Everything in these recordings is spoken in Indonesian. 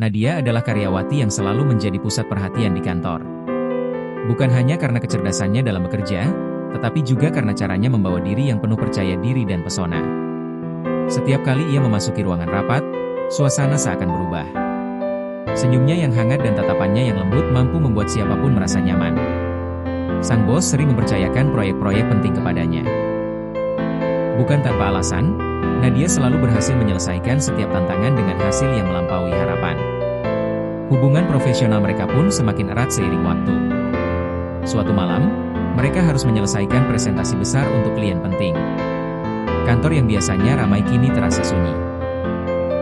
Nadia adalah karyawati yang selalu menjadi pusat perhatian di kantor. Bukan hanya karena kecerdasannya dalam bekerja, tetapi juga karena caranya membawa diri yang penuh percaya diri dan pesona. Setiap kali ia memasuki ruangan rapat, suasana seakan berubah. Senyumnya yang hangat dan tatapannya yang lembut mampu membuat siapapun merasa nyaman. Sang bos sering mempercayakan proyek-proyek penting kepadanya. Bukan tanpa alasan, Nadia selalu berhasil menyelesaikan setiap tantangan dengan hasil yang melampaui harapan. Hubungan profesional mereka pun semakin erat seiring waktu. Suatu malam, mereka harus menyelesaikan presentasi besar untuk klien penting. Kantor yang biasanya ramai kini terasa sunyi.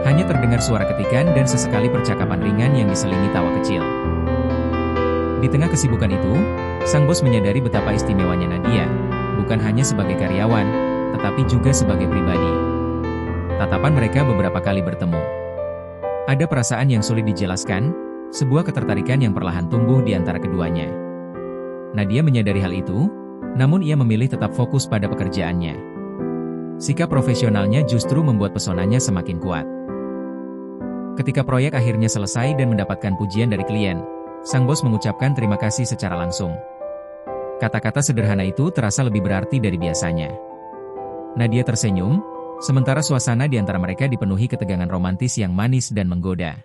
Hanya terdengar suara ketikan dan sesekali percakapan ringan yang diselingi tawa kecil. Di tengah kesibukan itu, sang bos menyadari betapa istimewanya Nadia, bukan hanya sebagai karyawan, tetapi juga sebagai pribadi. Tatapan mereka beberapa kali bertemu. Ada perasaan yang sulit dijelaskan, sebuah ketertarikan yang perlahan tumbuh di antara keduanya. Nadia menyadari hal itu, namun ia memilih tetap fokus pada pekerjaannya. Sikap profesionalnya justru membuat pesonanya semakin kuat. Ketika proyek akhirnya selesai dan mendapatkan pujian dari klien, sang bos mengucapkan terima kasih secara langsung. Kata-kata sederhana itu terasa lebih berarti dari biasanya. Nadia tersenyum, sementara suasana di antara mereka dipenuhi ketegangan romantis yang manis dan menggoda.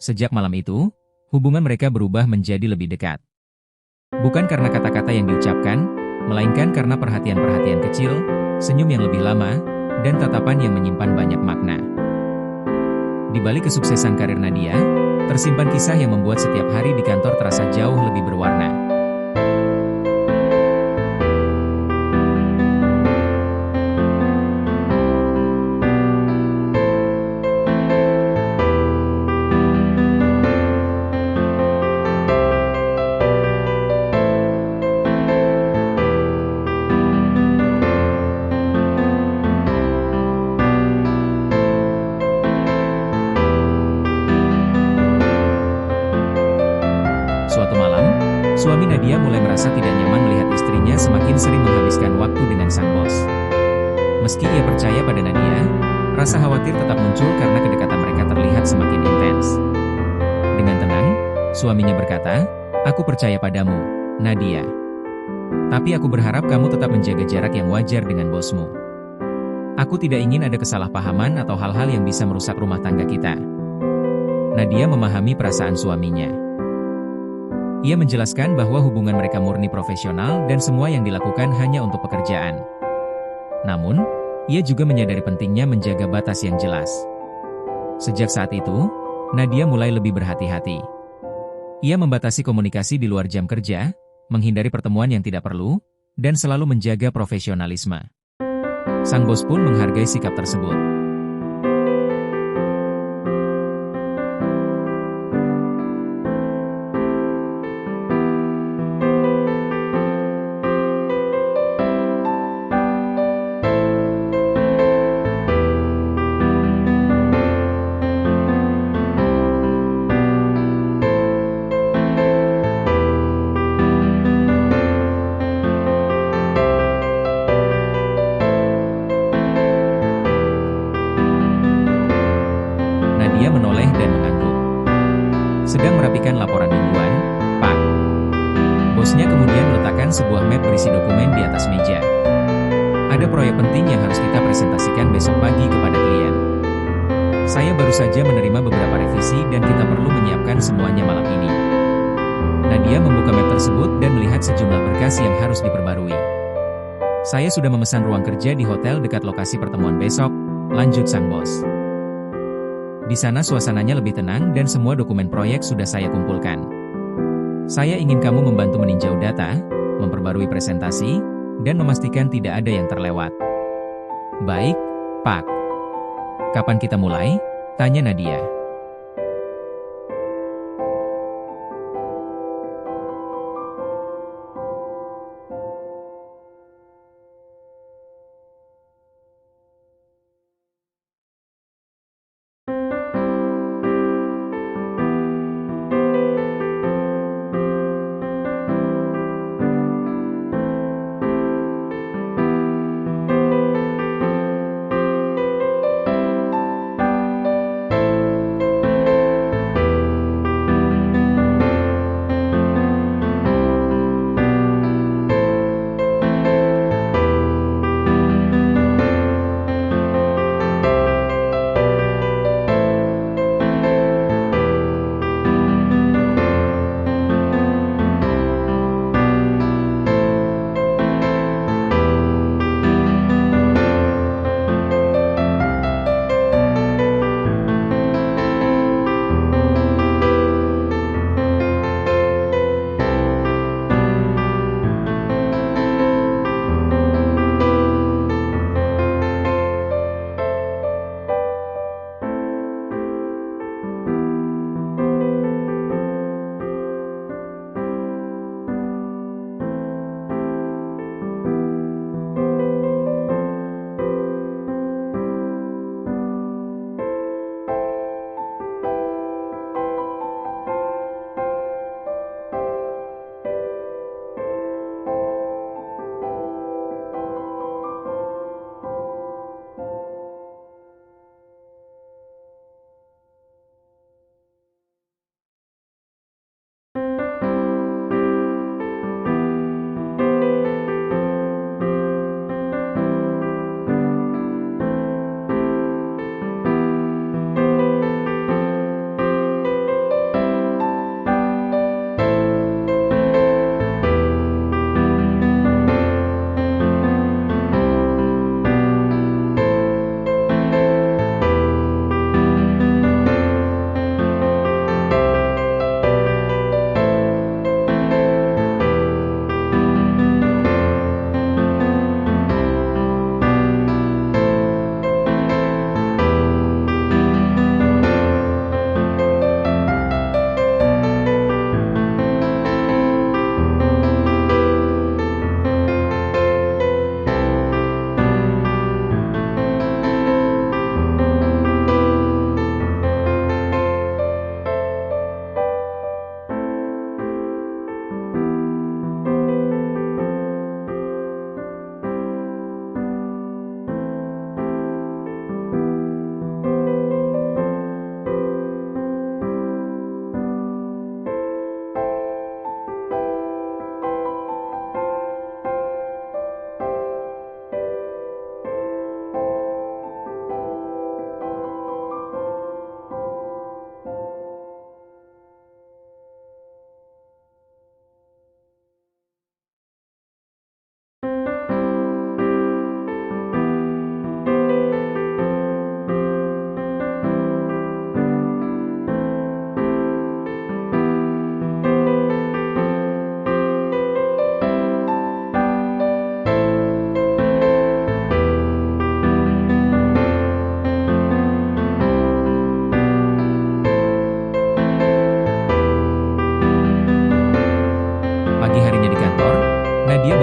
Sejak malam itu, hubungan mereka berubah menjadi lebih dekat. Bukan karena kata-kata yang diucapkan, melainkan karena perhatian-perhatian kecil, senyum yang lebih lama, dan tatapan yang menyimpan banyak makna. Di balik kesuksesan karir Nadia, tersimpan kisah yang membuat setiap hari di kantor terasa jauh lebih berwarna. Suatu malam, suami Nadia mulai merasa tidak nyaman melihat istrinya semakin sering menghabiskan waktu dengan sang bos. Meski ia percaya pada Nadia, rasa khawatir tetap muncul karena kedekatan mereka terlihat semakin intens. Dengan tenang, suaminya berkata, "Aku percaya padamu, Nadia. Tapi aku berharap kamu tetap menjaga jarak yang wajar dengan bosmu. Aku tidak ingin ada kesalahpahaman atau hal-hal yang bisa merusak rumah tangga kita." Nadia memahami perasaan suaminya. Ia menjelaskan bahwa hubungan mereka murni profesional dan semua yang dilakukan hanya untuk pekerjaan. Namun, ia juga menyadari pentingnya menjaga batas yang jelas. Sejak saat itu, Nadia mulai lebih berhati-hati. Ia membatasi komunikasi di luar jam kerja, menghindari pertemuan yang tidak perlu, dan selalu menjaga profesionalisme. Sang bos pun menghargai sikap tersebut. Dia menoleh dan mengangguk. Sedang merapikan laporan mingguan, Pak. Bosnya kemudian meletakkan sebuah map berisi dokumen di atas meja. Ada proyek penting yang harus kita presentasikan besok pagi kepada klien. Saya baru saja menerima beberapa revisi dan kita perlu menyiapkan semuanya malam ini. Nadia membuka map tersebut dan melihat sejumlah berkas yang harus diperbarui. Saya sudah memesan ruang kerja di hotel dekat lokasi pertemuan besok, lanjut sang bos. Di sana suasananya lebih tenang dan semua dokumen proyek sudah saya kumpulkan. Saya ingin kamu membantu meninjau data, memperbarui presentasi, dan memastikan tidak ada yang terlewat. Baik, Pak. Kapan kita mulai? Tanya Nadia.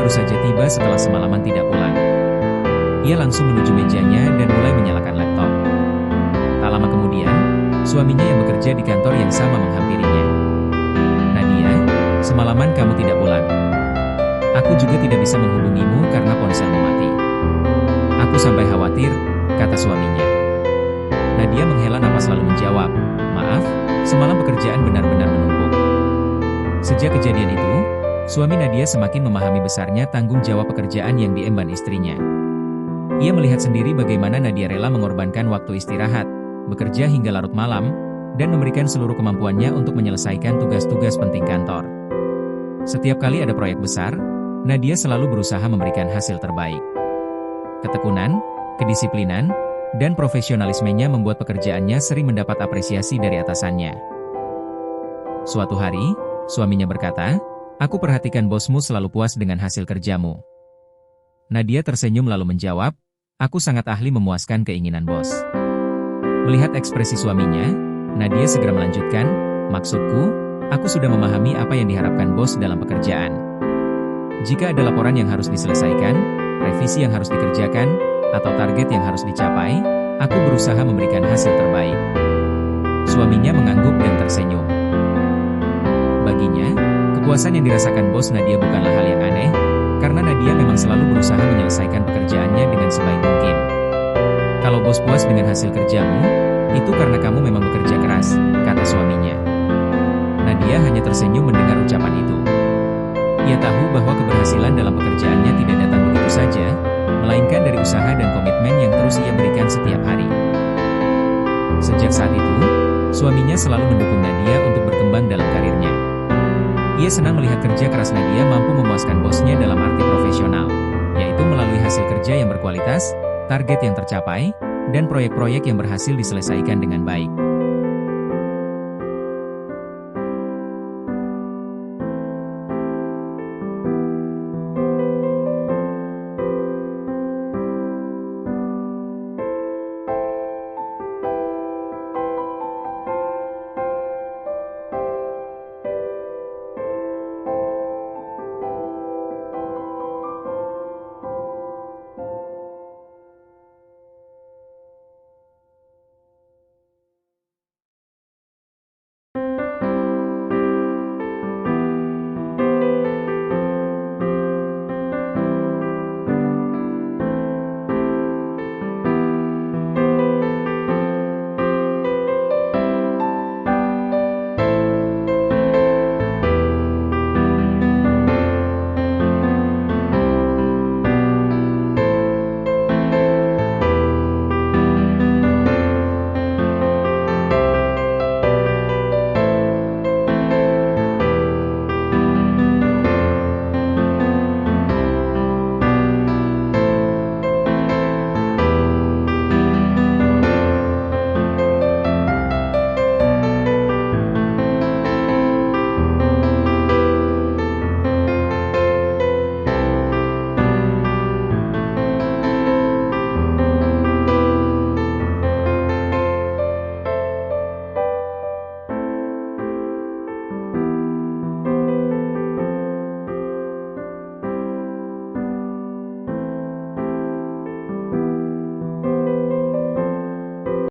baru saja tiba setelah semalaman tidak pulang. Ia langsung menuju mejanya dan mulai menyalakan laptop. Tak lama kemudian, suaminya yang bekerja di kantor yang sama menghampirinya. "Nadia, semalaman kamu tidak pulang. Aku juga tidak bisa menghubungimu karena ponselmu mati." "Aku sampai khawatir," kata suaminya. Nadia menghela napas lalu menjawab, "Maaf, semalam pekerjaan benar-benar menumpuk." Sejak kejadian itu, suami Nadia semakin memahami besarnya tanggung jawab pekerjaan yang diemban istrinya. Ia melihat sendiri bagaimana Nadia rela mengorbankan waktu istirahat, bekerja hingga larut malam, dan memberikan seluruh kemampuannya untuk menyelesaikan tugas-tugas penting kantor. Setiap kali ada proyek besar, Nadia selalu berusaha memberikan hasil terbaik. Ketekunan, kedisiplinan, dan profesionalismenya membuat pekerjaannya sering mendapat apresiasi dari atasannya. Suatu hari, suaminya berkata, "Aku perhatikan bosmu selalu puas dengan hasil kerjamu." Nadia tersenyum lalu menjawab, "Aku sangat ahli memuaskan keinginan bos." Melihat ekspresi suaminya, Nadia segera melanjutkan, "Maksudku, aku sudah memahami apa yang diharapkan bos dalam pekerjaan. Jika ada laporan yang harus diselesaikan, revisi yang harus dikerjakan, atau target yang harus dicapai, aku berusaha memberikan hasil terbaik." Suaminya mengangguk dan tersenyum. Baginya, kepuasan yang dirasakan bos Nadia bukanlah hal yang aneh, karena Nadia memang selalu berusaha menyelesaikan pekerjaannya dengan sebaik mungkin. "Kalau bos puas dengan hasil kerjamu, itu karena kamu memang bekerja keras," kata suaminya. Nadia hanya tersenyum mendengar ucapan itu. Ia tahu bahwa keberhasilan dalam pekerjaannya tidak datang begitu saja, melainkan dari usaha dan komitmen yang terus ia berikan setiap hari. Sejak saat itu, suaminya selalu mendukung Nadia untuk berkembang dalam karirnya. Ia senang melihat kerja keras Nadia mampu memuaskan bosnya dalam arti profesional, yaitu melalui hasil kerja yang berkualitas, target yang tercapai, dan proyek-proyek yang berhasil diselesaikan dengan baik.